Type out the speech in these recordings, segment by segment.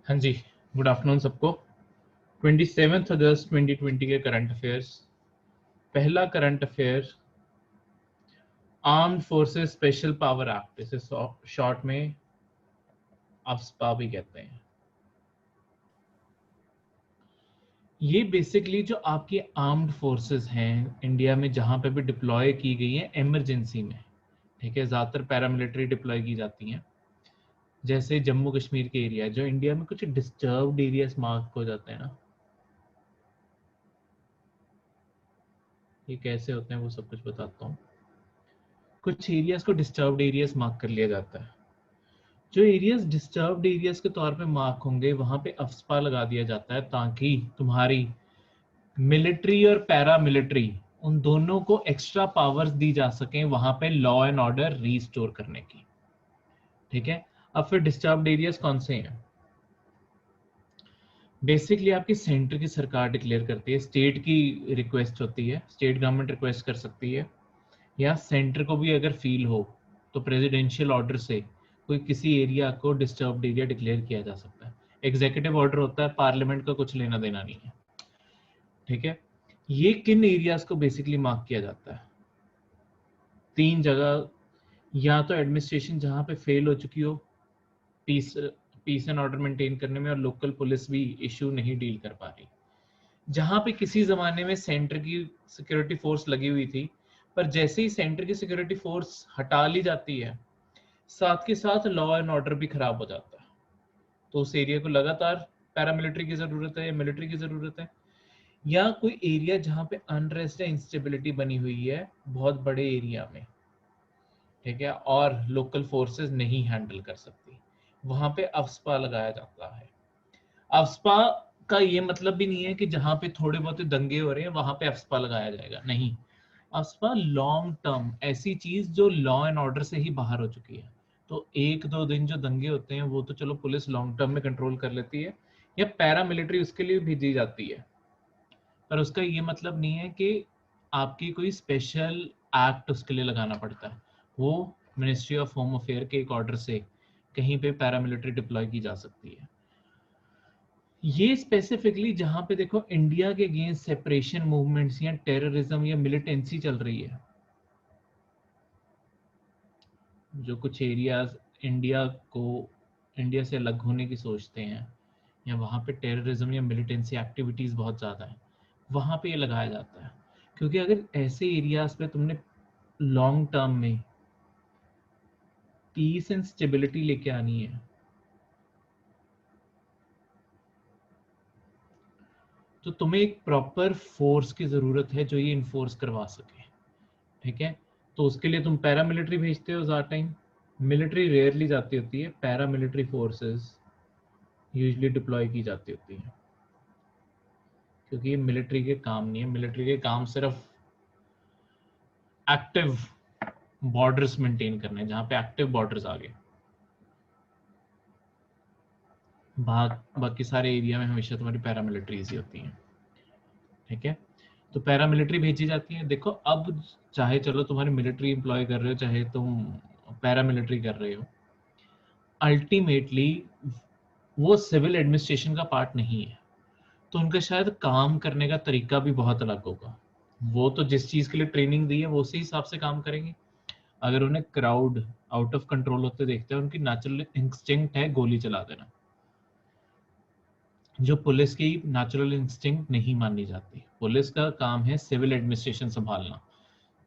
हाँ जी, good afternoon सबको। 27 अगस्त 2020 के करंट अफेयर्स। पहला current affair, armed forces special power act, इसे शॉर्ट में अफ्स्पा भी कहते हैं। ये बेसिकली जो आपकी आर्म्ड फोर्सेस हैं इंडिया में, जहां पे भी डिप्लॉय की गई है इमरजेंसी में, ठीक है, ज्यादातर पैरामिलिट्री डिप्लॉय की जाती हैं। जैसे जम्मू कश्मीर के एरिया जो इंडिया में कुछ डिस्टर्ब्ड एरियाज मार्क हो जाते हैं ना, ये कैसे होते हैं वो सब कुछ बताता हूँ। कुछ एरियाज को डिस्टर्ब्ड एरियाज मार्क कर लिया जाता है। जो एरियाज डिस्टर्ब्ड एरियाज के तौर पे मार्क होंगे वहां पे अफ्स्पा लगा दिया जाता है, ताकि तुम्हारी मिलिट्री और पैरा मिलिट्री उन दोनों को एक्स्ट्रा पावर्स दी जा सकें वहां पे लॉ एंड ऑर्डर रीस्टोर करने की। ठीक है, अब फिर डिस्टर्ब्ड एरियाज कौन से हैं? बेसिकली आपकी सेंटर की सरकार डिक्लेयर करती है, स्टेट की रिक्वेस्ट होती है, स्टेट गवर्नमेंट रिक्वेस्ट कर सकती है, या सेंटर को भी अगर फील हो तो प्रेसिडेंशियल ऑर्डर से कोई किसी एरिया को डिस्टर्ब्ड एरिया डिक्लेयर किया जा सकता है। एग्जीक्यूटिव ऑर्डर होता है, पार्लियामेंट का कुछ लेना देना नहीं है। ठीक है, ये किन एरियाज को बेसिकली मार्क किया जाता है? तीन जगह, या तो एडमिनिस्ट्रेशन जहां पे फेल हो चुकी हो peace peace and order maintain करने में, और लोकल पुलिस भी इशू नहीं डील कर पा रही, जहां पे किसी जमाने में सेंटर की सिक्योरिटी फोर्स लगी हुई थी, पर जैसे ही सेंटर की सिक्योरिटी फोर्स हटा ली जाती है, साथ के साथ लॉ एंड ऑर्डर भी खराब हो जाता है, तो उस एरिया को लगातार पैरामिलिट्री की जरूरत है या मिलिट्री की जरूरत है। या कोई एरिया जहां पे अनरेस्ट या इंस्टेबिलिटी बनी हुई है बहुत बड़े एरिया में, ठीक है, और लोकल फोर्सेस नहीं हैंडल कर सकती, वहां पे अफ्स्पा लगाया जाता है। अफ्स्पा का ये मतलब भी नहीं है कि जहां पे थोड़े बहुत दंगे हो रहे हैं वहां पे अफ्स्पा लगाया जाएगा, नहीं। अफ्स्पा लॉन्ग टर्म ऐसी चीज जो लॉ एंड ऑर्डर से ही बाहर हो चुकी है, तो एक दो दिन जो दंगे होते हैं वो तो चलो पुलिस लॉन्ग टर्म में कंट्रोल कर लेती है, या पैरा मिलिट्री उसके लिए भेजी जाती है, पर उसका ये मतलब नहीं है कि आपकी कोई स्पेशल एक्ट उसके लिए लगाना पड़ता है। वो मिनिस्ट्री ऑफ होम अफेयर के एक ऑर्डर से कहीं पे पैरामिलिट्री डिप्लॉय की जा सकती है। ये स्पेसिफिकली जहां पे देखो इंडिया के अगेंस्ट सेपरेशन मूवमेंट्स या टेररिज्म या मिलिटेंसी चल रही है, जो कुछ एरियाज इंडिया को इंडिया से अलग होने की सोचते हैं, या वहां पे टेररिज्म या मिलिटेंसी एक्टिविटीज बहुत ज्यादा है, वहां पे ये लगाया जाता है। क्योंकि अगर ऐसे एरियाज पे तुमने लॉन्ग टर्म में पीस एंड स्टेबिलिटी लेके आनी है, तो तुम्हें एक प्रॉपर फोर्स की जरूरत है जो ये इन्फोर्स करवा सके। ठीक है, तो उसके लिए तुम पैरामिलिट्री भेजते हो ज़्यादा टाइम, मिलिट्री रेयरली जाती होती है, पैरामिलिट्री फोर्सेस यूजुअली डिप्लॉय की जाती होती हैं, क्योंकि ये मिलिट्री के काम नहीं है। मिलिट्री के काम सिर्फ एक्टिव बॉर्डर्स मेंटेन करने, जहां पे एक्टिव बॉर्डर्स आ गए, बाकी सारे एरिया में हमेशा तुम्हारी पैरामिलिट्रीज ही होती हैं। ठीक है, तो पैरामिलिट्री भेजी जाती है। देखो अब चाहे चलो तुम्हारी मिलिट्री एम्प्लॉय कर रहे हो, चाहे तुम पैरामिलिट्री कर रहे हो, अल्टीमेटली वो सिविल एडमिनिस्ट्रेशन का पार्ट नहीं है, तो उनका शायद काम करने का तरीका भी बहुत अलग होगा। वो तो जिस चीज के लिए ट्रेनिंग दी है वो उसी हिसाब से काम करेंगे। अगर उन्हें क्राउड आउट ऑफ कंट्रोल होते देखते हैं, उनकी नेचुरल इंस्टिंक्ट है गोली चला देना, जो पुलिस की नेचुरल इंस्टिंक्ट नहीं मानी जाती। पुलिस का काम है सिविल एडमिनिस्ट्रेशन संभालना,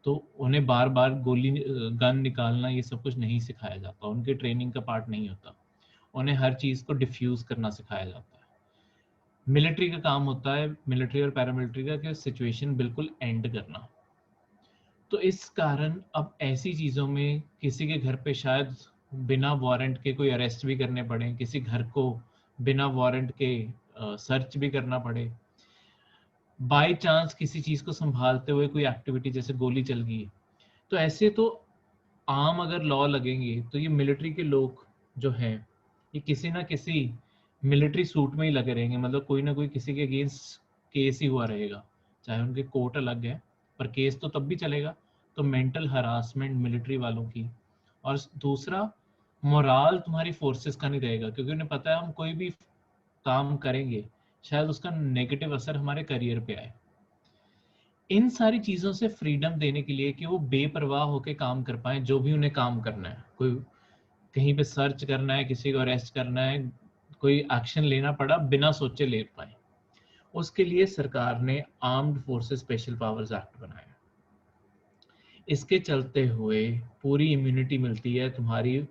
तो उन्हें बार बार गोली गन निकालना ये सब कुछ नहीं सिखाया जाता, उनके ट्रेनिंग का पार्ट नहीं होता। उन्हें हर चीज को डिफ्यूज करना सिखाया जाता है। मिलिट्री का काम होता है, मिलिट्री और पैरामिलिट्री का, कि सिचुएशन बिल्कुल एंड करना। तो इस कारण अब ऐसी चीजों में किसी के घर पे शायद बिना वारंट के कोई अरेस्ट भी करने पड़े, किसी घर को बिना वारंट के सर्च भी करना पड़े, बाय चांस किसी चीज को संभालते हुए कोई एक्टिविटी जैसे गोली चल गई, तो ऐसे तो आम अगर लॉ लगेंगे तो ये मिलिट्री के लोग जो हैं ये किसी ना किसी मिलिट्री सूट में ही लगे रहेंगे, मतलब कोई ना कोई किसी के अगेंस्ट केस ही हुआ रहेगा, चाहे उनके कोर्ट अलग है, पर केस तो तब भी चलेगा। तो मेंटल हरासमेंट मिलिट्री वालों की, और दूसरा मोराल तुम्हारी फोर्सेस का नहीं रहेगा, क्योंकि उन्हें पता है हम कोई भी काम करेंगे शायद उसका नेगेटिव असर हमारे करियर पे आए। इन सारी चीजों से फ्रीडम देने के लिए कि वो बेपरवाह होकर काम कर पाए जो भी उन्हें काम करना है, कोई कहीं पे सर्च करना है, किसी को अरेस्ट करना है, कोई एक्शन लेना पड़ा बिना सोचे ले पाए, उसके लिए सरकार ने armed forces special powers act बनाया। इसके चलते हुए पूरी इम्यूनिटी मिलती है तुम्हारी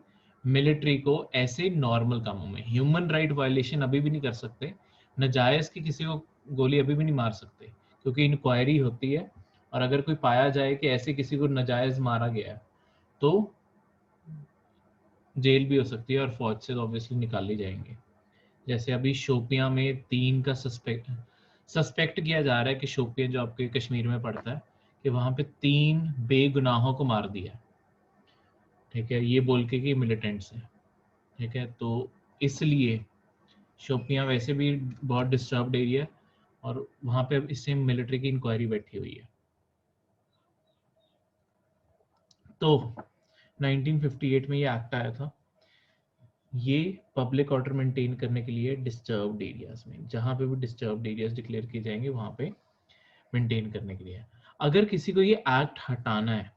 मिलिट्री को ऐसे नॉर्मल कामों में। ह्यूमन राइट वायलेशन अभी भी नहीं कर सकते, नाजायज की किसी को गोली अभी भी नहीं मार सकते, क्योंकि इंक्वायरी होती है और अगर कोई पाया जाए कि ऐसे किसी को नाजायज मारा गया तो जेल भी हो सकती है और फौज से तो ऑब्वियसली निकाल ली जाएंगे। जैसे अभी शोपियां में 3 का सस्पेक्ट किया जा रहा है कि शोपियां जो आपके कश्मीर में पड़ता है कि वहां पे 3 बेगुनाहों को मार दिया, ठीक है, ये बोल के कि मिलिटेंट्स हैं, ठीक है। तो इसलिए शोपियां वैसे भी बहुत डिस्टर्ब्ड एरिया और वहां पे अब इससे मिलिट्री की इंक्वायरी बैठी हुई है। तो 1958 में ये एक्ट आया था, ये पब्लिक ऑर्डर मेंटेन करने के लिए डिस्टर्ब्ड एरियाज में, जहां पे भी डिस्टर्ब्ड एरियाज डिक्लेयर किए जाएंगे वहां पे मेंटेन करने के लिए। अगर किसी को ये एक्ट हटाना है,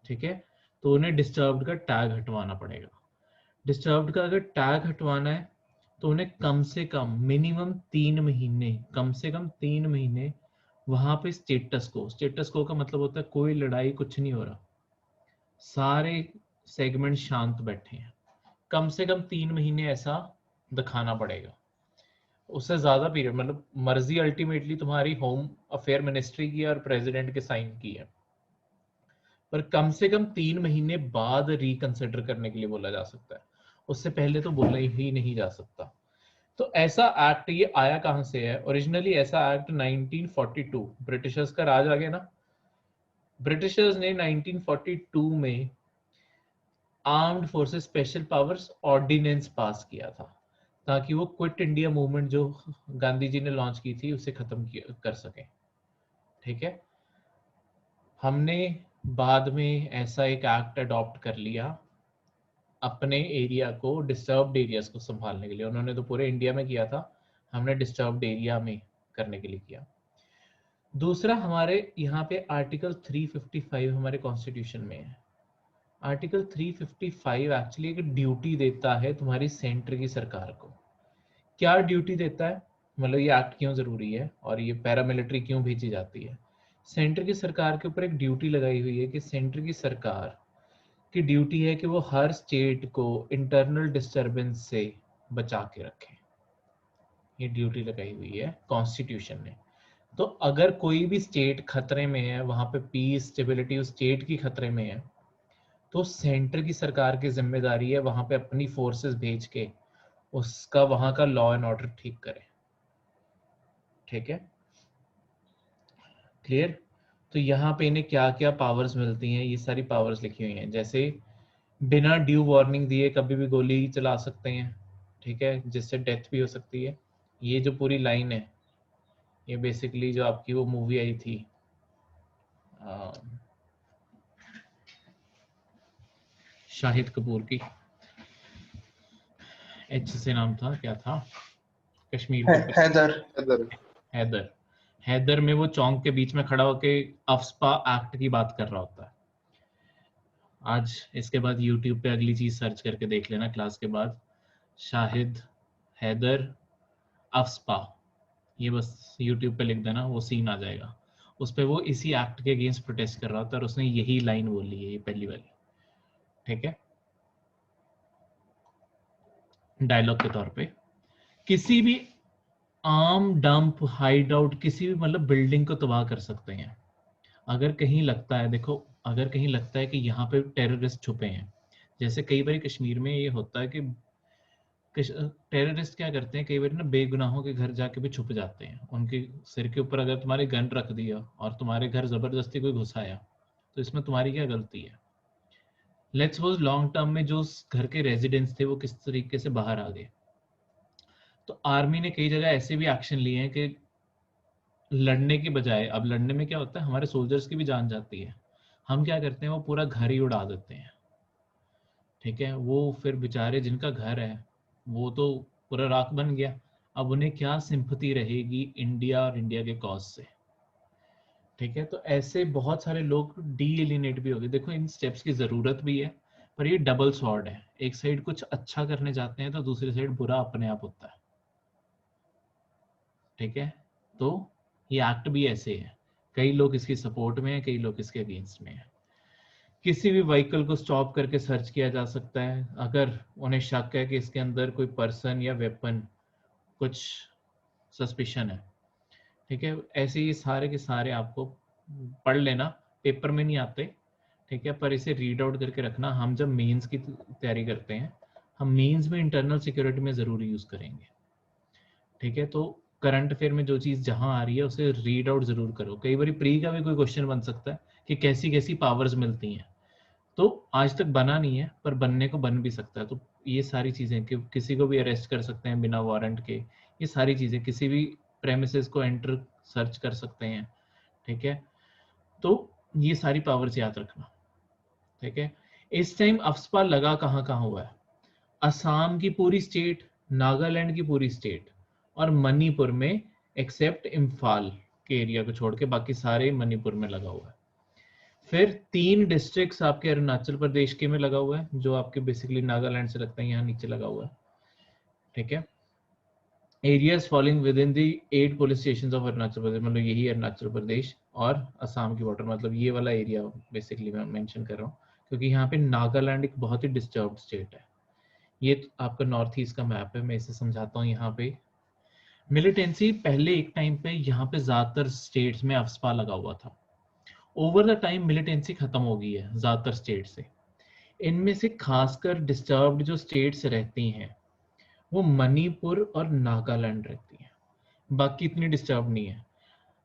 ठीक है, तो उन्हें डिस्टर्ब्ड का टैग हटवाना पड़ेगा। डिस्टर्ब्ड का अगर टैग हटवाना है तो उन्हें कम से कम मिनिमम 3 महीने, कम से कम 3 महीने वहां पे स्टेटस को का मतलब होता है कोई लड़ाई कुछ नहीं हो रहा, सारे सेगमेंट शांत बैठे हैं, कम से कम 3 महीने ऐसा दिखाना पड़ेगा। उससे ज्यादा पीरियड मतलब मर्जी अल्टीमेटली तुम्हारी होम अफेयर मिनिस्ट्री की और प्रेसिडेंट के साइन की है, पर कम से कम 3 महीने बाद रिकंसिडर करने के लिए बोला जा सकता है, उससे पहले तो बोला ही नहीं जा सकता। तो ऐसा एक्ट ये आया कहां से है? ओरिजिनली ऐसा एक्ट 1942, ब्रिटिशर्स का राज आ गया ना, ब्रिटिशर्स ने 1942 में armed forces special powers ordinance pass किया था ताकि वो क्विट इंडिया मूवमेंट जो गांधी जी ने लॉन्च की थी उसे खत्म कर सके, ठीक है। हमने बाद में ऐसा एक एक्ट अडॉप्ट कर लिया अपने एरिया को, डिस्टर्ब्ड एरियाज को संभालने के लिए। उन्होंने तो पूरे इंडिया में किया था, हमने डिस्टर्ब्ड एरिया में करने के लिए किया। दूसरा, हमारे यहाँ पे आर्टिकल 355 हमारे कॉन्स्टिट्यूशन में है। आर्टिकल 355 एक्चुअली एक ड्यूटी देता है तुम्हारी सेंटर की सरकार को। क्या ड्यूटी देता है, मतलब ये एक्ट क्यों जरूरी है और ये पैरामिलिट्री क्यों भेजी जाती है? सेंटर की सरकार के ऊपर एक ड्यूटी लगाई हुई है कि सेंटर की सरकार की ड्यूटी है कि वो हर स्टेट को इंटरनल डिस्टरबेंस से बचा के रखे। ये ड्यूटी लगाई हुई है कॉन्स्टिट्यूशन ने। तो अगर कोई भी स्टेट खतरे में है, वहां पे पीस स्टेबिलिटी उस स्टेट की खतरे में है, तो सेंटर की सरकार की जिम्मेदारी है वहां पे अपनी फोर्सेस भेज के उसका वहां का लॉ एंड ऑर्डर ठीक करे, ठीक है, क्लियर। तो यहाँ पे इन्हें क्या क्या पावर्स मिलती हैं, ये सारी पावर्स लिखी हुई हैं। जैसे बिना ड्यू वार्निंग दिए कभी भी गोली चला सकते हैं, ठीक है, जिससे डेथ भी हो सकती है। ये जो पूरी लाइन है ये बेसिकली जो आपकी वो मूवी आई थी शाहिद कपूर की, एच से नाम था, क्या था, कश्मीर के ऊपर, हैदर। हैदर। हैदर में वो चौंक के बीच में खड़ा होके अफ्स्पा एक्ट की बात कर रहा होता है। आज इसके बाद यूट्यूब पे अगली चीज सर्च करके देख लेना क्लास के बाद, शाहिद हैदर अफ्स्पा, ये बस यूट्यूब पे लिख देना, वो सीन आ जाएगा। उस पे वो इसी एक्ट के अगेंस्ट प्रोटेस्ट कर रहा था और उसने यही लाइन बोली है, ये पहली वाली, ठीक है, डायलॉग के तौर पे। किसी भी आम डंप हाइड आउट, किसी भी मतलब बिल्डिंग को तबाह कर सकते हैं अगर कहीं लगता है, देखो अगर कहीं लगता है कि यहाँ पे टेररिस्ट छुपे हैं। जैसे कई बार कश्मीर में ये होता है कि टेररिस्ट क्या करते हैं, कई बार ना बेगुनाहों के घर जाके भी छुप जाते हैं। उनके सिर के ऊपर अगर तुम्हारे गन रख दिया और तुम्हारे घर जबरदस्ती कोई घुस आया तो इसमें तुम्हारी क्या गलती है? लेट्स सपोज लॉन्ग टर्म में जो उस घर के रेजिडेंट्स थे वो किस तरीके से बाहर आ गए, तो आर्मी ने कई जगह ऐसे भी एक्शन लिए हैं कि लड़ने की बजाय, अब लड़ने में क्या होता है हमारे सोल्जर्स की भी जान जाती है, हम क्या करते हैं वो पूरा घर ही उड़ा देते हैं, ठीक है। वो फिर बेचारे जिनका घर है वो तो पूरा राख बन गया, अब उन्हें क्या सिंपैथी रहेगी इंडिया और इंडिया के कॉज से, ठीक है। तो ऐसे बहुत सारे लोग डीएलिनेट भी हो गए। देखो इन स्टेप्स की जरूरत भी है, पर ये डबल स्वॉर्ड है, एक साइड कुछ अच्छा करने जाते हैं तो दूसरी साइड बुरा अपने आप होता है, ठीक है। तो ये एक्ट भी ऐसे है, कई लोग इसकी सपोर्ट में है, कई लोग इसके अगेंस्ट में है। किसी भी व्हीकल को स्टॉप करके सर्च किया जा सकता है अगर उन्हें शक है कि इसके अंदर कोई पर्सन या वेपन कुछ सस्पिशन है, ठीक है। ऐसे ही सारे के सारे आपको पढ़ लेना, पेपर में नहीं आते, ठीक है, पर इसे रीड आउट करके रखना। हम जब मेंस की तैयारी करते हैं, हम मेंस में इंटरनल सिक्योरिटी में जरूर यूज करेंगे, ठीक है। तो करंट अफेयर में जो चीज जहां आ रही है उसे रीड आउट जरूर करो। कई बार प्री का भी कोई क्वेश्चन बन सकता है कि कैसी कैसी पावर्स मिलती हैं, तो आज तक बना नहीं है पर बनने को बन भी सकता है। तो ये सारी चीजें कि किसी को भी अरेस्ट कर सकते हैं बिना वारंट के, ये सारी चीजें किसी भी प्रेमिसेस को एंटर सर्च कर सकते हैं, ठीक है। तो ये सारी पावर्स याद रखना, ठीक है। इस टाइम अफस्पा लगा कहाँ कहाँ हुआ है, असम की पूरी स्टेट, नागालैंड की पूरी स्टेट और मणिपुर में, एक्सेप्ट इम्फाल के एरिया को छोड़ के बाकी सारे मणिपुर में लगा हुआ है। फिर 3 डिस्ट्रिक्ट्स आपके अरुणाचल प्रदेश के में लगा हुआ है, जो आपके बेसिकली नागालैंड से लगता है, यहाँ नीचे लगा हुआ है, ठीक है। Areas falling within the 8 police station of Arunachal Pradesh, मतलब यही अरुणाचल प्रदेश और असम की बॉर्डर, मतलब ये वाला एरिया बेसिकली मैं मेंशन कर रहा हूँ क्योंकि यहाँ पे नागालैंड एक बहुत ही डिस्टर्ब्ड स्टेट है। ये आपका नॉर्थ ईस्ट का मैप है, मैं इसे समझाता हूँ। यहाँ पे मिलिटेंसी पहले एक टाइम पे यहाँ पे ज्यादातर स्टेट्स में अफस्पा लगा हुआ था, ओवर द टाइम मिलिटेंसी खत्म हो गई है ज्यादातर स्टेट से। इनमें से खासकर डिस्टर्ब्ड जो स्टेट्स रहती हैं वो मणिपुर और नागालैंड रहती हैं, बाकी इतनी डिस्टर्ब नहीं है।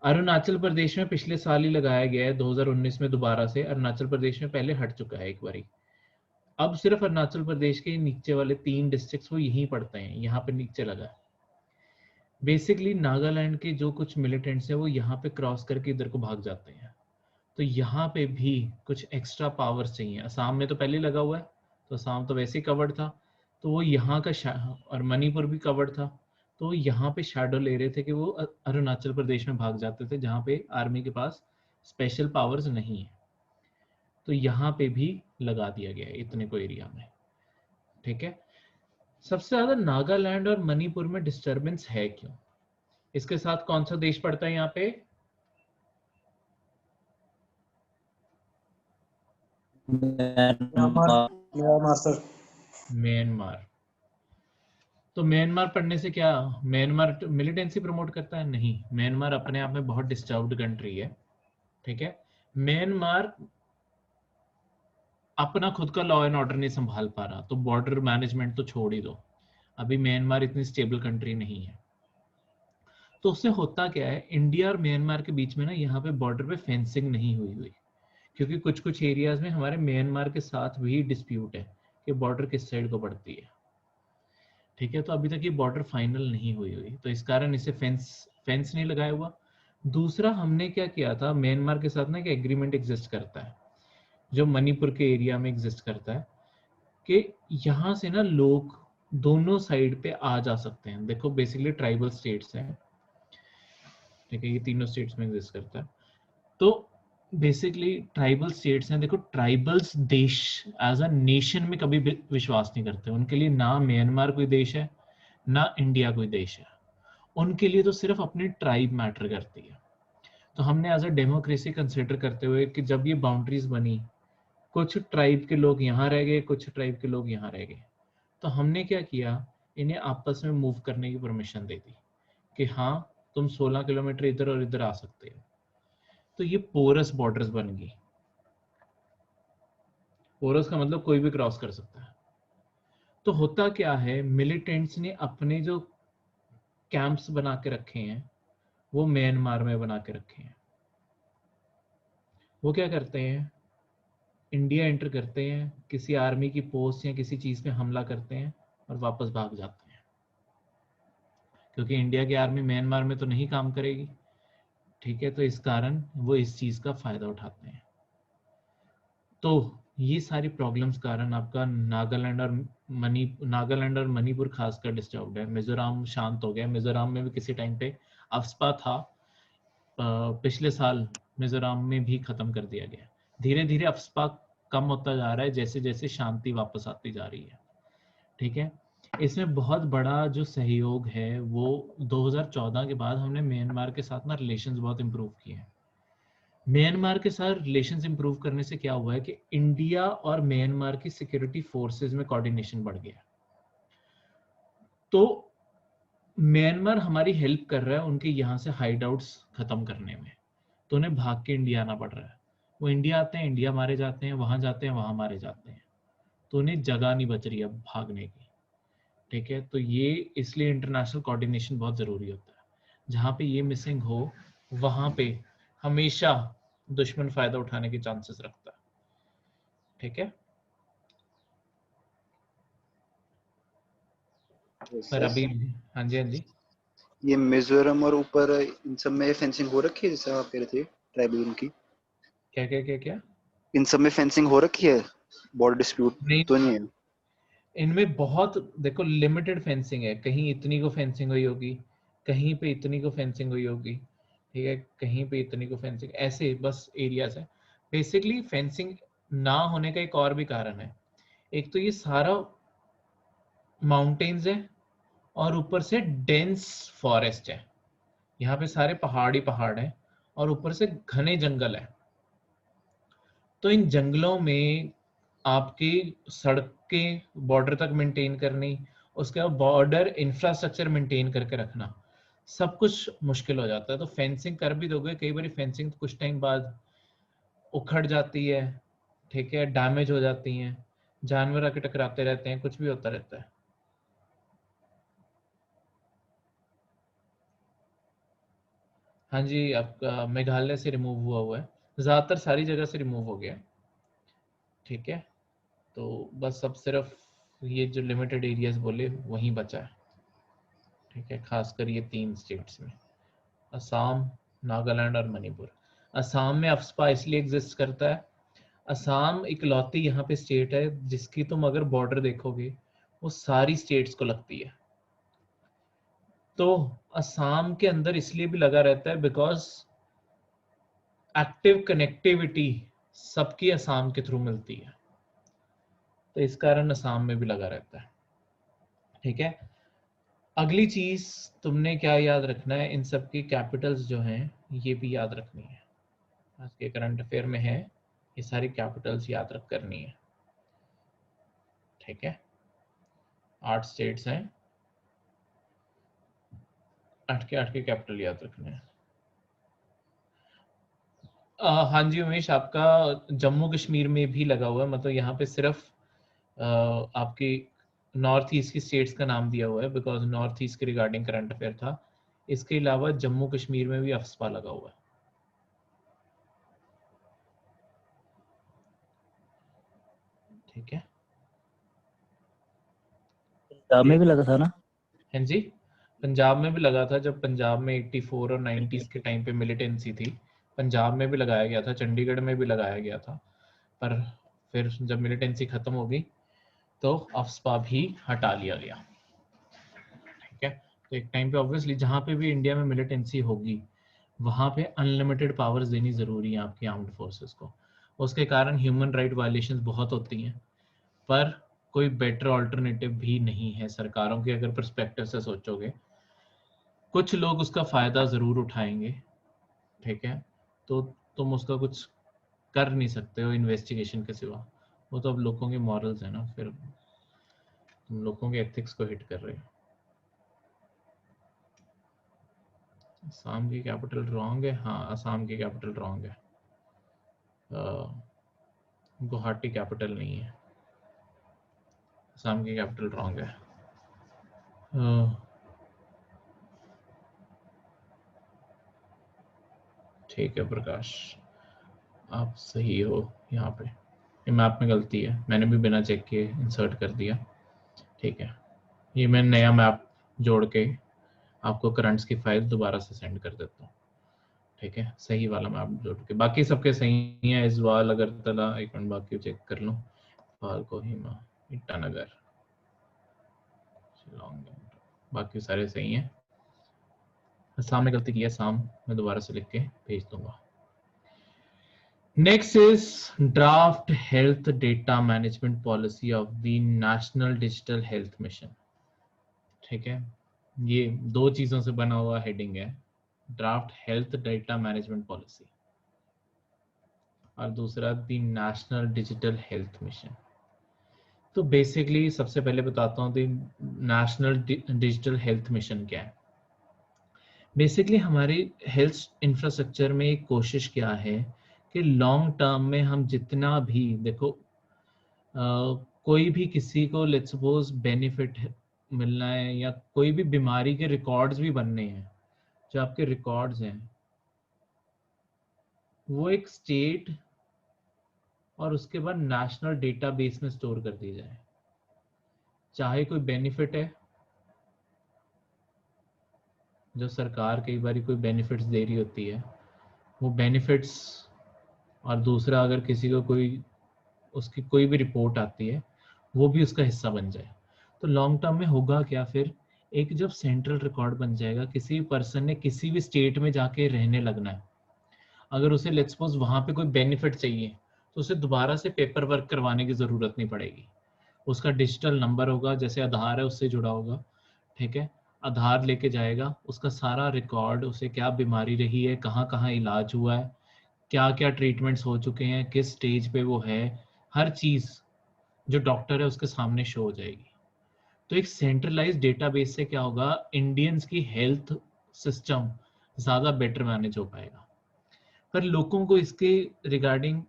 अरुणाचल प्रदेश में पिछले साल ही लगाया गया है 2019 में, दोबारा से अरुणाचल प्रदेश में पहले हट चुका है एक बारी। अब सिर्फ अरुणाचल प्रदेश के नीचे वाले 3 डिस्ट्रिक्ट्स वो यहीं पड़ते हैं, यहाँ पे नीचे लगा है। बेसिकली नागालैंड के जो कुछ मिलिटेंट्स हैं वो यहाँ पे क्रॉस करके इधर को भाग जाते हैं, तो यहाँ पे भी कुछ एक्स्ट्रा पावर्स चाहिए। असम में तो पहले लगा हुआ है, तो असम तो वैसे ही कवर्ड था, तो वो यहाँ का और मणिपुर भी कवर्ड था, तो यहाँ पे शैडो ले रहे थे कि वो अरुणाचल प्रदेश में भाग जाते थे जहाँ पे आर्मी के पास स्पेशल पावर्स नहीं है। तो यहाँ पे भी लगा दिया गया है इतने को एरिया में, ठीक है। सबसे ज्यादा नागालैंड और मणिपुर में डिस्टरबेंस है क्यों, इसके साथ कौन सा देश पड़ता है यहाँ पे? Myanmar sir. म्यांमार। तो म्यांमार पढ़ने से क्या, म्यांमार मिलिटेंसी प्रमोट करता है? नहीं, म्यांमार अपने आप में बहुत डिस्टर्ब्ड कंट्री है, ठीक है। म्यांमार अपना खुद का लॉ एंड ऑर्डर नहीं संभाल पा रहा, तो बॉर्डर मैनेजमेंट तो छोड़ ही दो, अभी म्यांमार इतनी स्टेबल कंट्री नहीं है। तो उससे होता क्या है, इंडिया और म्यांमार के बीच में ना यहाँ पे बॉर्डर पे फेंसिंग नहीं हुई, क्योंकि कुछ कुछ एरियाज में हमारे म्यांमार के साथ भी डिस्प्यूट है कि बॉर्डर किस साइड को पड़ती है, ठीक है। तो अभी तक ये बॉर्डर फाइनल नहीं हुई, तो इस कारण इसे फेंस नहीं लगाया हुआ। दूसरा हमने क्या किया था, म्यांमार के साथ ना एक एग्रीमेंट एग्जिस्ट करता है जो मणिपुर के एरिया में एग्जिस्ट करता है कि यहाँ से ना लोग दोनों साइड पे आ जा सकते हैं। देखो बेसिकली ट्राइबल स्टेट्स हैं, ठीक है, ये तीनों स्टेट्स में एग्जिस्ट करता है। तो बेसिकली ट्राइबल स्टेट्स हैं, देखो ट्राइबल्स देश एज अ नेशन में कभी भी विश्वास नहीं करते, उनके लिए ना म्यांमार कोई देश है ना इंडिया कोई देश है, उनके लिए तो सिर्फ अपनी ट्राइब मैटर करती है। तो हमने एज अ डेमोक्रेसी कंसिडर करते हुए कि जब ये बाउंड्रीज बनी, कुछ ट्राइब के लोग यहाँ रह गए, कुछ ट्राइब के लोग यहाँ रह गए, तो हमने क्या किया, इन्हें आपस में मूव करने की परमिशन दे दी कि हाँ तुम 16 किलोमीटर इधर और इधर आ सकते हो। तो ये पोरस बॉर्डर्स बन गई। पोरस का मतलब कोई भी क्रॉस कर सकता है। तो होता क्या है, मिलिटेंट्स ने अपने जो कैंप्स बना के रखे हैं वो म्यांमार में बना के रखे हैं। वो क्या करते हैं, इंडिया एंटर करते हैं, किसी आर्मी की पोस्ट या किसी चीज पे हमला करते हैं और वापस भाग जाते हैं, क्योंकि इंडिया की आर्मी म्यांमार में तो नहीं काम करेगी, ठीक है। तो इस कारण वो इस चीज का फायदा उठाते हैं। तो ये सारी प्रॉब्लम्स कारण आपका नागालैंड और नागालैंड और मणिपुर खासकर डिस्टर्ब्ड है। मिजोरम शांत हो गया। मिजोरम में भी किसी टाइम पे अफस्पा था, पिछले साल मिजोरम में भी खत्म कर दिया गया। धीरे धीरे अफस्पा कम होता जा रहा है जैसे जैसे शांति वापस आती जा रही है। ठीक है, इसमें बहुत बड़ा जो सहयोग है वो 2014 के बाद हमने म्यांमार के साथ ना रिलेशंस बहुत इंप्रूव किए हैं। म्यांमार के साथ रिलेशंस इंप्रूव करने से क्या हुआ है कि इंडिया और म्यांमार की सिक्योरिटी फोर्सेस में कोऑर्डिनेशन बढ़ गया। तो म्यांमार हमारी हेल्प कर रहा है उनके यहाँ से हाइड आउट्स खत्म करने में, तो उन्हें भाग के इंडिया आना पड़ रहा है। वो इंडिया आते हैं, इंडिया मारे जाते हैं, वहां जाते हैं, वहां मारे जाते हैं, तो उन्हें जगह नहीं बच रही अब भागने की। ठीक है, तो ये इसलिए इंटरनेशनल कोऑर्डिनेशन बहुत जरूरी होता है। जहाँ पे ये मिसिंग हो वहां पे हमेशा दुश्मन फायदा उठाने के चांसेस रखता है। ठीक है, पर अभी हाँ जी, हाँ जी, ये मिजोरम और ऊपर इन सब में फेंसिंग हो रखी है जैसे आप कह रहे थे ट्राइबल उनकी, क्या क्या क्या क्या इन सब में फेंसिंग हो रखी है, बॉर्डर डिस्प्यूट नहीं, तो नहीं है? इनमें बहुत देखो लिमिटेड फेंसिंग है। कहीं इतनी को फेंसिंग हुई होगी, कहीं पे इतनी को फेंसिंग हुई होगी, ठीक है, कहीं पे इतनी को फेंसिंग, ऐसे बस एरियाज है। बेसिकली फेंसिंग ना होने का एक और भी कारण है। एक तो ये सारा माउंटेन्स है और ऊपर से डेंस फॉरेस्ट है। यहाँ पे सारे पहाड़ी पहाड़ हैं और ऊपर से घने जंगल है। तो इन जंगलों में आपकी सड़कें बॉर्डर तक मेंटेन करनी, उसके बाद बॉर्डर इंफ्रास्ट्रक्चर मेंटेन करके रखना, सब कुछ मुश्किल हो जाता है। तो फेंसिंग कर भी दोगे, कई बार फेंसिंग कुछ टाइम बाद उखड़ जाती है, ठीक है, डैमेज हो जाती हैं, जानवर आके टकराते रहते हैं, कुछ भी होता रहता है। हाँ जी, आपका मेघालय से रिमूव हुआ है, ज्यादातर सारी जगह से रिमूव हो गया। ठीक है, तो बस अब सिर्फ ये जो लिमिटेड एरियाज बोले वहीं बचा है। ठीक है, खासकर ये 3 स्टेट्स में, असम, नागालैंड और मणिपुर। असम में अफस्पा इसलिए एग्जिस्ट करता है, असम इकलौती यहाँ पे स्टेट है जिसकी तुम अगर बॉर्डर देखोगे वो सारी स्टेट्स को लगती है। तो असम के अंदर इसलिए भी लगा रहता है बिकॉज एक्टिव कनेक्टिविटी सबकी असम के थ्रू मिलती है, तो इस कारण असम में भी लगा रहता है। ठीक है, अगली चीज तुमने क्या याद रखना है, इन सब की कैपिटल्स जो हैं ये भी याद रखनी है। आज के करंट अफेयर में है, ये सारी कैपिटल्स याद रख करनी है। ठीक है, 8 स्टेट्स हैं, 8 के कैपिटल याद रखने हैं। हाँ जी उमेश, आपका जम्मू कश्मीर में भी लगा हुआ है, मतलब यहाँ पे सिर्फ आपकी नॉर्थ ईस्ट की स्टेट्स का नाम दिया हुआ है बिकॉज नॉर्थ ईस्ट के रिगार्डिंग करंट अफेयर था। इसके अलावा जम्मू कश्मीर में भी अफस्पा लगा हुआ है। ठीक है, पंजाब में भी लगा था ना? हाँ जी, पंजाब में भी लगा था। जब पंजाब में 84 और 90s के टाइम पे मिलिटेंसी थी, पंजाब में भी लगाया गया था, चंडीगढ़ में भी लगाया गया था, पर फिर जब मिलिटेंसी खत्म हो गई तो अफस्पा भी हटा लिया गया। ठीक है, तो एक टाइम पे ऑब्वियसली जहाँ पे भी इंडिया में मिलिटेंसी होगी वहाँ पे अनलिमिटेड पावर्स देनी जरूरी है आपकी आर्म्ड फोर्सेस को। उसके कारण ह्यूमन राइट वायलेशंस बहुत होती हैं, पर कोई बेटर ऑल्टरनेटिव भी नहीं है सरकारों के, अगर पर्सपेक्टिव से सोचोगे। कुछ लोग उसका फायदा जरूर उठाएंगे, ठीक है, तो तुम उसका कुछ कर नहीं सकते हो इन्वेस्टिगेशन के सिवा। वो तो अब लोगों के मॉरल्स है ना, फिर तुम लोगों के एथिक्स को हिट कर रहे हो। असम की कैपिटल रॉन्ग है, हाँ असम की कैपिटल रॉन्ग है, गुवाहाटी कैपिटल नहीं है, असम की कैपिटल रॉन्ग है। ठीक है प्रकाश, आप सही हो यहाँ पे, ये मैप में गलती है, मैंने भी बिना चेक किए इंसर्ट कर दिया। ठीक है, ये मैं नया मैप जोड़ के आपको करंट्स की फाइल दोबारा से सेंड कर देता हूँ। ठीक है, सही वाला मैप जोड़ के, बाकी सबके सही है। इजवाल अगरतला, एक मिनट बाकी चेक कर लो, फाल कोहिमा, ईटानगर, लॉन्ग, बाकी सारे सही हैं। सामने गलती की है साम, मैं दोबारा से लिख के भेज दूंगा। Next is draft health data management policy of the national digital health mission. ठीक है, ये दो चीजों से बना हुआ हेडिंग है, draft health data management policy और दूसरा the national digital health mission. तो बेसिकली सबसे पहले बताता हूँ the national digital health mission क्या है। बेसिकली हमारी हेल्थ इंफ्रास्ट्रक्चर में एक कोशिश क्या है कि लॉन्ग टर्म में हम जितना भी देखो कोई भी किसी को लेट्स सपोज बेनिफिट मिलना है या कोई भी बीमारी के रिकॉर्ड्स भी बनने हैं, जो आपके रिकॉर्ड्स हैं वो एक स्टेट और उसके बाद नेशनल डेटाबेस में स्टोर कर दिए जाए। चाहे कोई बेनिफिट है, जो सरकार कई बार कोई बेनिफिट्स दे रही होती है, वो बेनिफिट्स, और दूसरा अगर किसी को कोई उसकी कोई भी रिपोर्ट आती है वो भी उसका हिस्सा बन जाए। तो लॉन्ग टर्म में होगा क्या, फिर एक जब सेंट्रल रिकॉर्ड बन जाएगा, किसी पर्सन ने किसी भी स्टेट में जाके रहने लगना है, अगर उसे लेट्स सपोज वहां पे कोई बेनिफिट चाहिए तो उसे दोबारा से पेपर वर्क करवाने की जरूरत नहीं पड़ेगी। उसका डिजिटल नंबर होगा, जैसे आधार है उससे जुड़ा होगा, ठीक है, आधार लेके जाएगा, उसका सारा रिकॉर्ड, उसे क्या बीमारी रही है, कहाँ कहाँ इलाज हुआ है, क्या क्या ट्रीटमेंट्स हो चुके हैं, किस स्टेज पे वो है, हर चीज जो डॉक्टर है उसके सामने शो हो जाएगी। तो एक सेंट्रलाइज्ड डेटाबेस से क्या होगा, इंडियंस की हेल्थ सिस्टम ज्यादा बेटर मैनेज हो पाएगा। पर लोगों को इसके रिगार्डिंग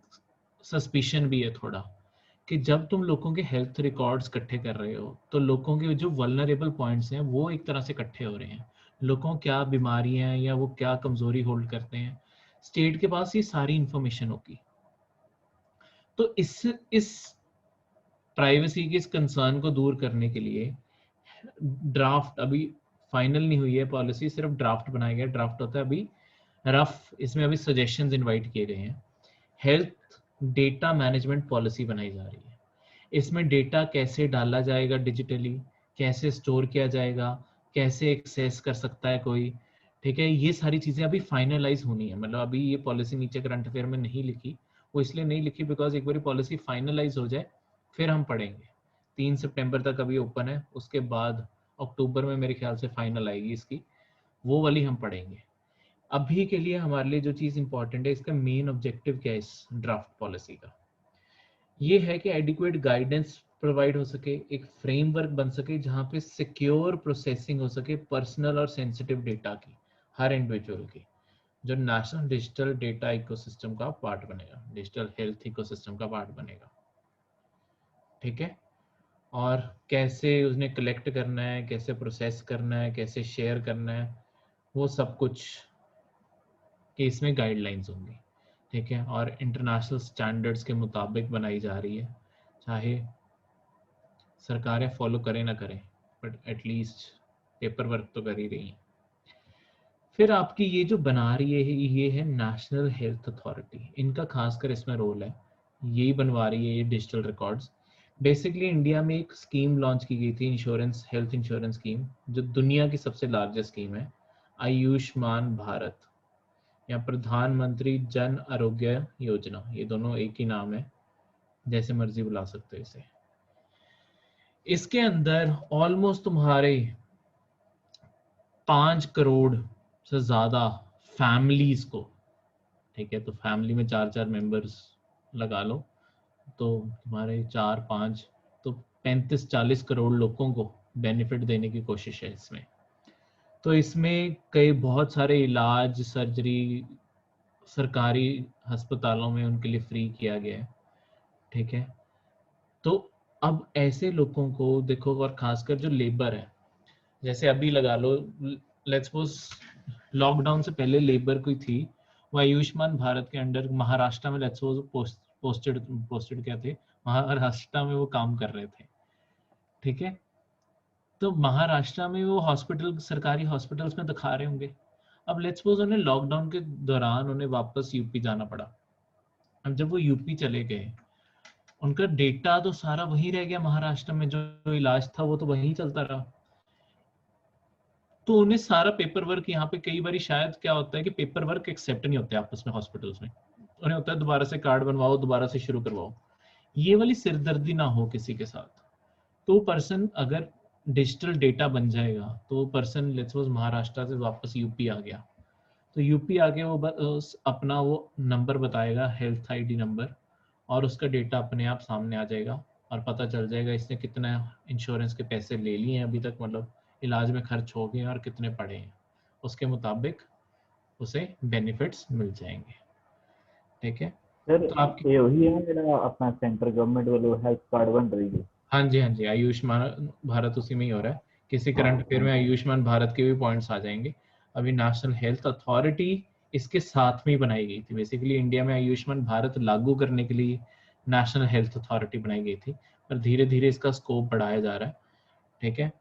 सस्पिशन भी है थोड़ा, कि जब तुम लोगों के हेल्थ रिकॉर्ड्स इकट्ठे कर रहे हो तो लोगों के जो वल्नरेबल पॉइंट्स हैं वो एक तरह से इकट्ठे हो रहे हैं, लोगों क्या बीमारियां हैं या वो क्या कमजोरी होल्ड करते हैं, स्टेट के पास ये सारी इंफॉर्मेशन होगी। तो इस प्राइवेसी के इस कंसर्न को दूर करने के लिए ड्राफ्ट अभी फाइनल नहीं हुई है पॉलिसी, सिर्फ ड्राफ्ट बनाया गया, ड्राफ्ट होता है अभी रफ, इसमें अभी सजेशंस इनवाइट किए गए हैं। हेल्थ डेटा मैनेजमेंट पॉलिसी बनाई जा रही है। इसमें डेटा कैसे डाला जाएगा डिजिटली, कैसे स्टोर किया जाएगा, कैसे एक्सेस कर सकता है कोई, ठीक है, ये सारी चीजें अभी फाइनलाइज होनी है। मतलब अभी ये पॉलिसी नीचे करंट अफेयर में नहीं लिखी, वो इसलिए नहीं लिखी बिकॉज एक बार पॉलिसी फाइनलाइज हो जाए फिर हम पढ़ेंगे। 3 सितंबर तक अभी ओपन है, उसके बाद अक्टूबर में मेरे ख्याल से फाइनल आएगी इसकी, वो वाली हम पढ़ेंगे। अभी के लिए हमारे लिए जो चीज इंपॉर्टेंट है, इसका मेन ऑब्जेक्टिव क्या है इस ड्राफ्ट पॉलिसी का, ये है कि एडिक्वेट गाइडेंस प्रोवाइड हो सके, एक फ्रेमवर्क बन सके जहां पे सिक्योर प्रोसेसिंग हो सके पर्सनल और सेंसिटिव डेटा की, हर इंडिविजुअल की, जो नेशनल डिजिटल डेटा इकोसिस्टम का पार्ट बनेगा, डिजिटल हेल्थ इकोसिस्टम का पार्ट बनेगा। ठीक है, और कैसे उसने कलेक्ट करना है, कैसे प्रोसेस करना है, कैसे शेयर करना है, वो सब कुछ कि इसमें गाइडलाइंस होंगी। ठीक है, और इंटरनेशनल स्टैंडर्ड्स के मुताबिक बनाई जा रही है, चाहे सरकारें फॉलो करें ना करें, बट एटलीस्ट पेपर वर्क तो कर ही रही हैं। फिर आपकी ये जो बना रही है ये है नेशनल हेल्थ अथॉरिटी, इनका खासकर इसमें रोल है, यही बनवा रही है ये डिजिटल रिकॉर्ड्स। बेसिकली इंडिया में एक स्कीम लॉन्च की गई थी, इंश्योरेंस, हेल्थ इंश्योरेंस स्कीम, जो दुनिया की सबसे लार्जेस्ट स्कीम है, आयुष्मान भारत या प्रधानमंत्री जन आरोग्य योजना, ये दोनों एक ही नाम है, जैसे मर्जी बुला सकते हो इसे। इसके अंदर ऑलमोस्ट तुम्हारे 5 करोड़ से ज्यादा फैमिलीज को, ठीक है, तो फैमिली में 4-4 मेंबर्स लगा लो, तो तुम्हारे 4-5 तो 35-40 करोड़ लोगों को बेनिफिट देने की कोशिश है इसमें। तो इसमें कई बहुत सारे इलाज, सर्जरी सरकारी अस्पतालों में उनके लिए फ्री किया गया है। ठीक है, तो अब ऐसे लोगों को देखो, और खासकर जो लेबर है, जैसे अभी लगा लो, लेट्स सपोज लॉकडाउन से पहले लेबर कोई थी, वो आयुष्मान भारत के अंडर महाराष्ट्र में लेट्स सपोज पोस्टेड क्या थे, महाराष्ट्र में वो काम कर रहे थे। ठीक है, तो महाराष्ट्र में वो हॉस्पिटल, सरकारी हॉस्पिटल्स में दिखा रहे होंगे। अब लेट्स सपोज उन्हें लॉकडाउन के दौरान उन्हें वापस यूपी जाना पड़ा। अब जब वो यूपी चले गए, उनका डेटा तो सारा वहीं रह गया महाराष्ट्र में, जो इलाज था वो तो वहीं चलता रहा। तो उन्हें सारा पेपर वर्क यहाँ पे कई बार शायद क्या होता है कि पेपर वर्क एक्सेप्ट नहीं होते आपस में हॉस्पिटल्स में, उन्हें होता है दोबारा से कार्ड बनवाओ, दोबारा से शुरू करवाओ। ये वाली सिरदर्दी ना हो किसी के साथ। तो पर्सन अगर डिजिटल डेटा बन जाएगा तो पर्सन लेट्स सपोज महाराष्ट्र से वापस यूपी आ गया, तो यूपी आके वो अपना वो नंबर बताएगा, हेल्थ आईडी नंबर, और उसका डेटा अपने आप सामने आ जाएगा और पता चल जाएगा इसने कितना इंश्योरेंस के पैसे ले लिए हैं अभी तक, मतलब इलाज में खर्च हो गए हैं और कितने पड़े हैं, उसके मुताबिक उसे बेनिफिट्स मिल जाएंगे। ठीक है, सर तो आपकी ये वही है मेरा अपना सेंट्रल गवर्नमेंट वालों हेल्थ कार्ड बन रही है। हाँ जी हाँ जी, आयुष्मान भारत उसी में ही हो रहा है। किसी करंट अफेयर में आयुष्मान भारत के भी पॉइंट्स आ जाएंगे। अभी नेशनल हेल्थ अथॉरिटी इसके साथ में ही बनाई गई थी। बेसिकली इंडिया में आयुष्मान भारत लागू करने के लिए नेशनल हेल्थ अथॉरिटी बनाई गई थी, पर धीरे धीरे इसका स्कोप बढ़ाया जा रहा है। ठीक है,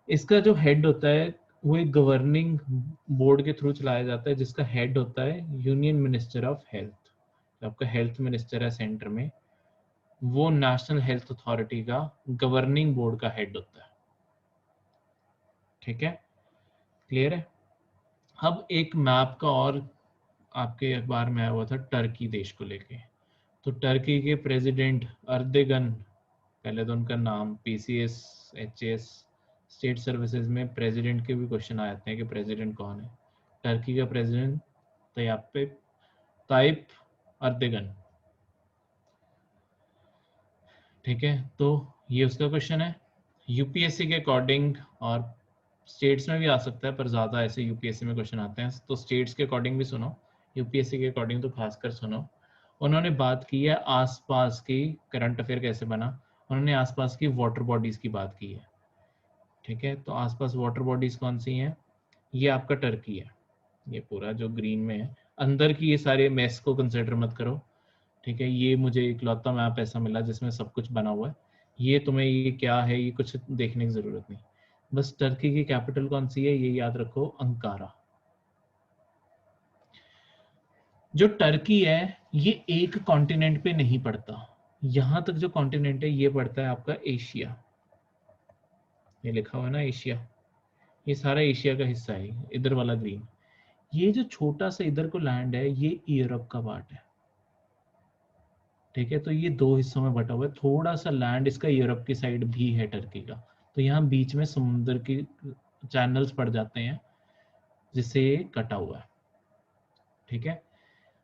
इसका जो हेड होता है वो एक गवर्निंग बोर्ड के थ्रू चलाया जाता है, जिसका हेड होता है यूनियन मिनिस्टर ऑफ हेल्थ। आपका हेल्थ मिनिस्टर है सेंटर में, वो नेशनल हेल्थ अथॉरिटी का गवर्निंग बोर्ड का हेड होता है। ठीक है, क्लियर है। अब एक मैप का और आपके अखबार में आया हुआ था टर्की देश को लेके। तो टर्की के प्रेसिडेंट अर्देगन, पहले तो उनका नाम पीसीएस एचएस स्टेट सर्विसेज में प्रेसिडेंट के भी क्वेश्चन आ जाते हैं कि प्रेसिडेंट कौन है। टर्की का प्रेसिडेंट ताइप अर्देगन। ठीक है, तो ये उसका क्वेश्चन है यूपीएससी के अकॉर्डिंग, और स्टेट्स में भी आ सकता है पर ज़्यादा ऐसे यूपीएससी में क्वेश्चन आते हैं, तो स्टेट्स के अकॉर्डिंग भी सुनो, यूपीएससी के अकॉर्डिंग तो खासकर सुनो। उन्होंने बात की है आसपास की, करंट अफेयर कैसे बना, उन्होंने आसपास की वाटर बॉडीज की बात की है। ठीक है, तो आसपास वाटर बॉडीज कौन सी हैं, ये आपका टर्की है, ये पूरा जो ग्रीन में है। अंदर की ये सारे मैस को कंसिडर मत करो। ठीक है, ये मुझे इकलौता मैप ऐसा मिला जिसमें सब कुछ बना हुआ है। ये तुम्हें ये क्या है ये कुछ देखने की जरूरत नहीं, बस टर्की की कैपिटल कौन सी है ये याद रखो, अंकारा। जो टर्की है ये एक कॉन्टिनेंट पे नहीं पड़ता, यहां तक जो कॉन्टिनेंट है ये पड़ता है आपका एशिया, ये लिखा हुआ है ना एशिया, ये सारा एशिया का हिस्सा है इधर वाला ग्रीन। ये जो छोटा सा इधर को लैंड है ये यूरोप का पार्ट है। ठीक है, तो ये दो हिस्सों में बटा हुआ है, थोड़ा सा लैंड इसका यूरोप की साइड भी है टर्की का, तो यहाँ बीच में समुद्र की चैनल्स पड़ जाते हैं जिससे ये कटा हुआ है। ठीक है,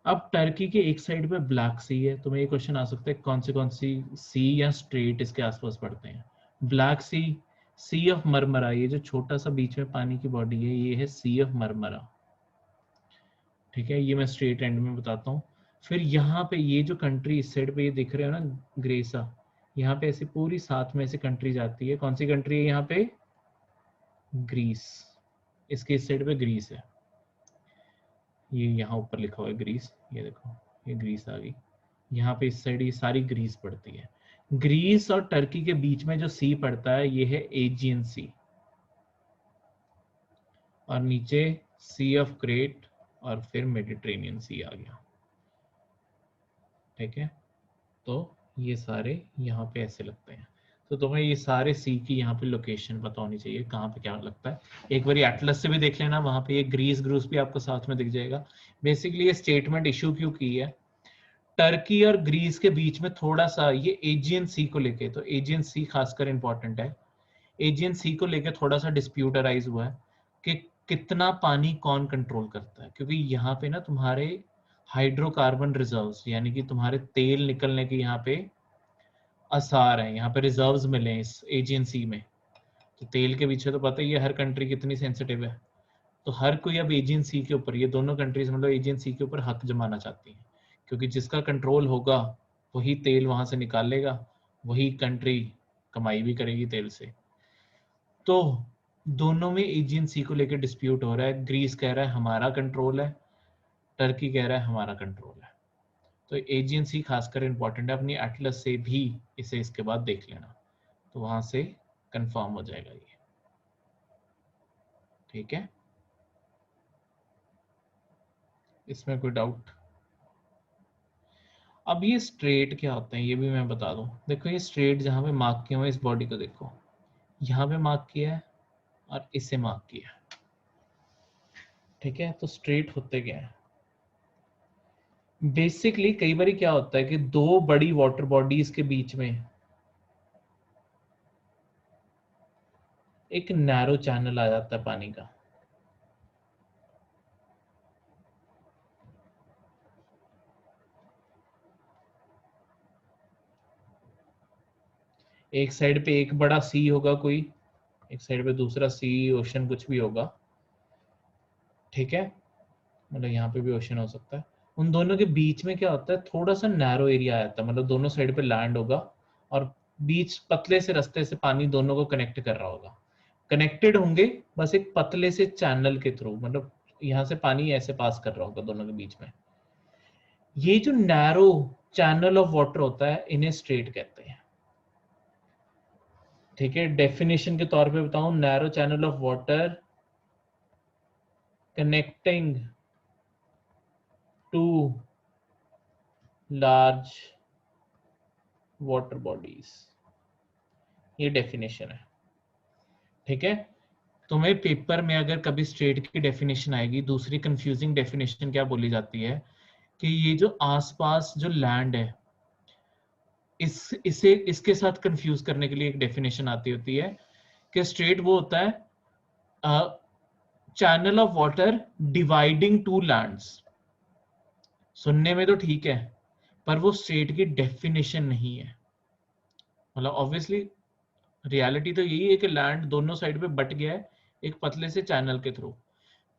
अब टर्की के एक साइड पे ब्लैक सी है, तो मैं ये क्वेश्चन आ सकता है कौन सी सी या स्ट्रेट इसके आसपास पड़ते हैं। Black sea, sea of Marmara, ये जो छोटा सा बीच में पानी की बॉडी है ये है सी ऑफ मरमरा। ठीक है, ये मैं स्ट्रेट एंड में बताता हूँ। फिर यहाँ पे ये जो कंट्री इस साइड पे ये दिख रहे हो ना ग्रेसा, यहाँ पे ऐसे पूरी साथ में ऐसे कंट्री जाती है, कौन सी कंट्री है यहाँ पे, ग्रीस, इसके इस साइड पे ग्रीस है, ये यहाँ ऊपर लिखा हुआ है ग्रीस, ये देखो ये ग्रीस आ गई, यहाँ पे इस साइड ये सारी ग्रीस पड़ती है। ग्रीस और टर्की के बीच में जो सी पड़ता है ये है एजियन सी, और नीचे सी ऑफ क्रेट और फिर मेडिटेरेनियन सी आ गया। ठीक है, तो ये सारे यहाँ पे ऐसे लगते हैं, तो तुम्हें ये सारे सी की यहाँ पे लोकेशन पता होनी चाहिए कहाँ पे क्या लगता है। एक बार एटलस से भी देख लेना, वहां पे ये ग्रीस ग्रूस भी आपको साथ में दिख जाएगा। बेसिकली ये स्टेटमेंट इशू क्यों की है, टर्की और ग्रीस के बीच में थोड़ा सा ये एजियन सी को लेके, तो एजियन सी खासकर इंपॉर्टेंट है, एजियन सी को लेके थोड़ा सा डिस्प्यूट अराइज हुआ है कि कितना पानी कौन कंट्रोल करता है, क्योंकि यहाँ पे ना तुम्हारे हाइड्रोकार्बन रिजर्व्स यानी कि तुम्हारे तेल निकलने के यहाँ पे आसार हैं, यहाँ पे रिजर्व्स मिले हैं इस एजियन सी में। तो तेल के पीछे तो पता ही है हर कंट्री कितनी सेंसिटिव है, तो हर कोई अब एजियन सी के ऊपर, ये दोनों कंट्रीज मतलब एजियन सी के ऊपर हक जमाना चाहती हैं, क्योंकि जिसका कंट्रोल होगा वही तेल वहां से निकालेगा, वही कंट्री कमाई भी करेगी तेल से। तो दोनों में एजियन सी को लेकर डिस्प्यूट हो रहा है, ग्रीस कह रहा है हमारा कंट्रोल है, टर्की कह रहा है हमारा कंट्रोल है। तो एजियन सी खासकर इंपॉर्टेंट है, अपनी एटलस से भी इसे इसके बाद देख लेना, तो वहां से कंफर्म हो जाएगा ये। ठीक है, इसमें कोई डाउट। अब ये स्ट्रेट क्या होते हैं ये भी मैं बता दूं। देखो ये स्ट्रेट जहां पे मार्क किया हुआ है, इस बॉडी को देखो, यहाँ पे मार्क किया है और इसे मार्क किया। ठीक है, तो स्ट्रेट होते क्या है, बेसिकली कई बार क्या होता है कि दो बड़ी वाटर बॉडीज के बीच में एक नैरो चैनल आ जाता है पानी का। एक साइड पे एक बड़ा सी होगा कोई, एक साइड पे दूसरा सी ओशन कुछ भी होगा। ठीक है, मतलब यहाँ पे भी ओशन हो सकता है। उन दोनों के बीच में क्या होता है, थोड़ा सा नैरो एरिया आ जाता है, मतलब दोनों साइड पे लैंड होगा और बीच पतले से रास्ते से पानी दोनों को कनेक्ट कर रहा होगा। कनेक्टेड होंगे बस एक पतले से चैनल के थ्रू, मतलब यहाँ से पानी ऐसे पास कर रहा होगा दोनों के बीच में। ये जो नैरो चैनल ऑफ वाटर होता है इन्हें स्ट्रेट कहते हैं। ठीक है, डेफिनेशन के तौर पे बताऊं, narrow channel of water connecting two large water bodies, ये डेफिनेशन है। ठीक है, तुम्हें पेपर में अगर कभी स्ट्रेट की डेफिनेशन आएगी, दूसरी कंफ्यूजिंग डेफिनेशन क्या बोली जाती है कि ये जो आसपास जो लैंड है इसे इसके साथ कंफ्यूज करने के लिए एक डेफिनेशन आती होती है कि स्ट्रेट वो होता है channel of water dividing to lands. सुनने में तो ठीक है, पर वो स्ट्रेट की डेफिनेशन नहीं है। मतलब ऑब्वियसली रियलिटी तो यही है कि लैंड दोनों साइड पे बट गया है एक पतले से चैनल के थ्रू,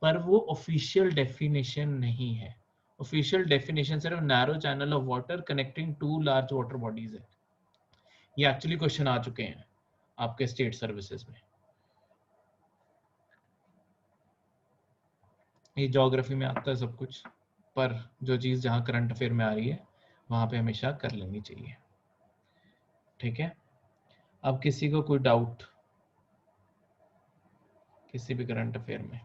पर वो ऑफिशियल डेफिनेशन नहीं है। ऑफिशियल डेफिनेशन सिर्फ narrow channel of water connecting two large water bodies है। ये एक्चुअली क्वेश्चन आ चुके हैं आपके स्टेट सर्विसेज में। ये ज्योग्राफी में आता है सब कुछ, पर जो चीज जहां करंट अफेयर में आ रही है वहां पे हमेशा कर लेनी चाहिए। ठीक है, अब किसी को कोई डाउट किसी भी करंट अफेयर में?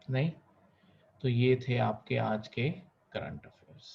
नहीं, तो ये थे आपके आज के करंट अफेयर्स।